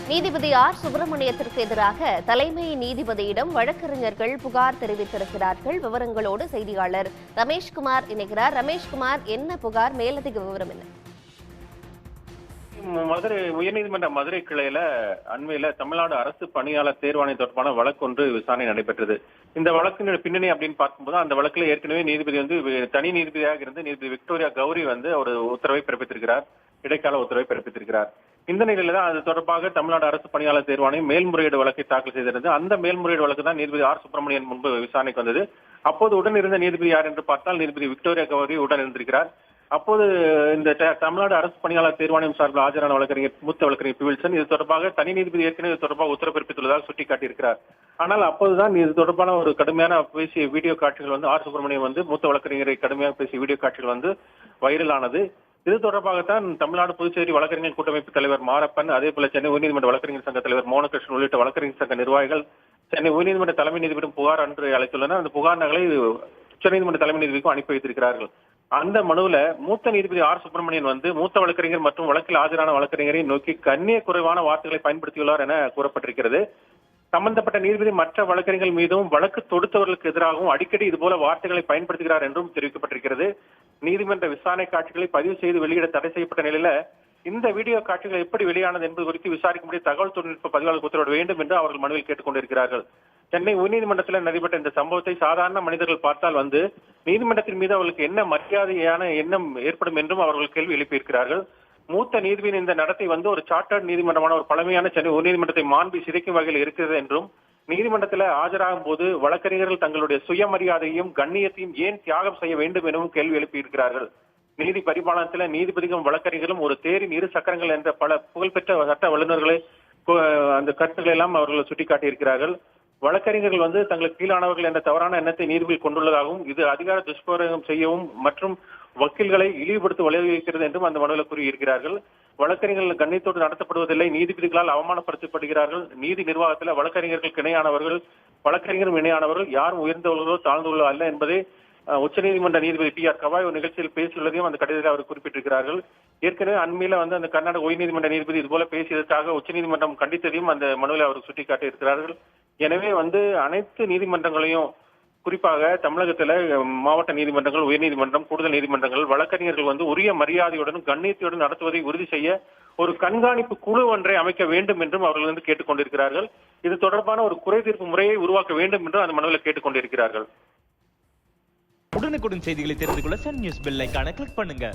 நீதிபதி ஆர் சுப்பிரமணியத்திற்கு எதிராக தலைமை நீதிபதியிடம் வழக்கறிஞர்கள் புகார் தெரிவித்திருக்கிறார்கள். விவரங்களோடு செய்தியாளர் ரமேஷ்குமார் இணைகிறார். ரமேஷ்குமார், என்ன புகார்? மேலதிக விவரம் என்ன? மதுரை உயர்நீதிமன்ற மதுரை கிளையில அண்மையில தமிழ்நாடு அரசு பணியாளர் தேர்வாணையம் தொடர்பான வழக்கு ஒன்று விசாரணை நடைபெற்றது. இந்த வழக்கினுடைய பின்னணி அப்படின்னு பார்க்கும்போது அந்த வழக்குல ஏற்கனவே நீதிபதி தனி நீதிபதியாக இருந்து நீதிபதி விக்டோரியா கௌரி ஒரு உத்தரவை பிறப்பித்திருக்கிறார், இடைக்கால உத்தரவை பிறப்பித்திருக்கிறார். இந்த நிலையில தான் அது தொடர்பாக தமிழ்நாடு அரசு பணியாளர் தேர்வாணையம் மேல்முறையீடு வழக்கை தாக்கல் செய்திருந்தது. அந்த மேல்முறையீடு வழக்கு தான் நீதிபதி ஆர் சுப்பிரமணியன் முன்பு விசாரணைக்கு வந்தது. அப்போது உடன் இருந்த நீதிபதி யார் என்று பார்த்தால் நீதிபதி விக்டோரியா கௌரி உடன் இருந்திருக்கிறார். அப்போது இந்த தமிழ்நாடு அரசு பணியாளர் தேர்வாணையம் சார்பில் ஆஜரான மூத்த வழக்கறிஞர் பிவில்சன் இது தொடர்பாக தனி நீதிபதி ஏற்கனவே இது தொடர்பாக உத்தரவு பிறப்பித்துள்ளதாக சுட்டிக்காட்டியிருக்கிறார். ஆனால் அப்போதுதான் இது தொடர்பான ஒரு கடுமையான பேசிய வீடியோ காட்சிகள் ஆர் சுப்பிரமணியம் மூத்த வழக்கறிஞரை கடுமையாக பேசிய வீடியோ காட்சிகள் வைரலானது. இது தொடர்பாகத்தான் தமிழ்நாடு புதுச்சேரி வழக்கறிஞர் கூட்டமைப்பு தலைவர் மாரப்பன், அதே போல சென்னை உயர்நீதிமன்ற வழக்கறிஞர் சங்க தலைவர் மோனகிருஷ்ணன் உள்ளிட்ட வழக்கறிஞர் சங்க நிர்வாகிகள் சென்னை உயர்நீதிமன்ற தலைமை நீதிபதியிடம் புகார் அன்று அளித்துள்ளனர். அந்த புகார் நகலை உச்சநீதிமன்ற தலைமை நீதிபதிக்கும் அனுப்பி வைத்திருக்கிறார்கள். அந்த மனுவில் மூத்த நீதிபதி ஆர் சுப்பிரமணியன் மூத்த வழக்கறிஞர் மற்றும் வழக்கில் ஆஜரான வழக்கறிஞரை நோக்கி கண்ணிய குறைவான வார்த்தைகளை பயன்படுத்தியுள்ளார் என கூறப்பட்டிருக்கிறது. சம்பந்தப்பட்ட நீதிபதி மற்ற வழக்கறிஞர்கள் மீதும் வழக்கு தொடுத்தவர்களுக்கு எதிராகவும் அடிக்கடி இதுபோல வார்த்தைகளை பயன்படுத்துகிறார் என்றும் தெரிவிக்கப்பட்டிருக்கிறது. நீதிமன்ற விசாரணை காட்சிகளை பதிவு செய்து வெளியிட தடை செய்யப்பட்ட நிலையில இந்த வீடியோ காட்சிகள் எப்படி வெளியானது என்பது குறித்து விசாரிக்கும்படி தகவல் தொழில்நுட்ப பதிவாளருக்கு உத்தரவிட வேண்டும் என்று அவர்கள் மனுவில் கேட்டுக் கொண்டிருக்கிறார்கள். சென்னை உயர்நீதிமன்றத்தில் நடைபெற்ற இந்த சம்பவத்தை சாதாரண மனிதர்கள் பார்த்தால் நீதிமன்றத்தின் மீது அவர்களுக்கு என்ன மரியாதையான எண்ணம் ஏற்படும் என்றும் அவர்கள் கேள்வி எழுப்பியிருக்கிறார்கள். மூத்த நீதிபதியின் இந்த நடத்தை ஒரு சார்ட்டர்ட் நீதிமன்றமான ஒரு பழமையான சென்னை உயர்நீதிமன்றத்தை மாண்பி சிதைக்கும் வகையில் இருக்கிறது என்றும் நீதிமன்றத்தில் ஆஜராகும் போது வழக்கறிஞர்கள் தங்களுடைய சுயமரியாதையும் கண்ணியத்தையும் ஏன் தியாகம் செய்ய வேண்டும் எனவும் கேள்வி எழுப்பியிருக்கிறார்கள். நீதி பரிபாலனத்தில் நீதிபதிகளும் வழக்கறிஞர்களும் ஒரு தேரின் இரு சக்கரங்கள் என்ற பல புகழ்பெற்ற சட்ட வல்லுநர்களை அந்த கருத்துக்களை எல்லாம் அவர்கள் சுட்டிக்காட்டியிருக்கிறார்கள். வழக்கறிஞர்கள் தங்களுக்கு கீழானவர்கள் என்ற தவறான எண்ணத்தை நீதிபதி கொண்டுள்ளதாகவும் இது அதிகார துஷ்பிரயோகம் செய்யவும் மற்றும் வக்கீல்களை இழிவுபடுத்த வழிவகுக்கிறது என்றும் அந்த மனுவில் கூறியிருக்கிறார்கள். வழக்கறிஞர்கள் கண்ணியத்தோடு நடத்தப்படுவதில்லை, நீதிபதிகளால் அவமானப்படுத்தப்படுகிறார்கள். நீதி நிர்வாகத்தில் வழக்கறிஞர்களுக்கு இணையானவர்கள், வழக்கறிஞரும் இணையானவர்கள், யாரும் உயர்ந்தவர்களோ தாழ்ந்தவர்களோ அல்ல என்பதை உச்சநீதிமன்ற நீதிபதி டி ஆர் கவாய் ஒரு நிகழ்ச்சியில் பேசியுள்ளதையும் அந்த கடிதத்தில் அவர் குறிப்பிட்டிருக்கிறார்கள். ஏற்கனவே அண்மையில அந்த கர்நாடக உயர்நீதிமன்ற நீதிபதி இதுபோல பேசியதற்காக உச்சநீதிமன்றம் கண்டித்ததையும் அந்த மனுவில் அவர் சுட்டிக்காட்டி இருக்கிறார்கள். எனவே அனைத்து நீதிமன்றங்களையும் குறிப்பாக தமிழகத்துல மாவட்ட நீதிமன்றங்கள், உயர்நீதிமன்றம், கூடுதல் நீதிமன்றங்கள் வழக்கறிஞர்கள் உரிய மரியாதையுடன் கண்ணியத்துடன் நடத்துவதை உறுதி செய்ய ஒரு கண்காணிப்பு குழு ஒன்றை அமைக்க வேண்டும் என்றும் அவர்கள் கேட்டுக் கொண்டிருக்கிறார்கள். இது தொடர்பான ஒரு குறை தீர்ப்பு முறையை உருவாக்க வேண்டும் என்றும் அந்த மனுவில் கேட்டுக் கொண்டிருக்கிறார்கள். உடனுக்குடன் செய்திகளை தெரிந்து கொள்ள சன் நியூஸ் பெல் ஐகானை கிளிக் பண்ணுங்க.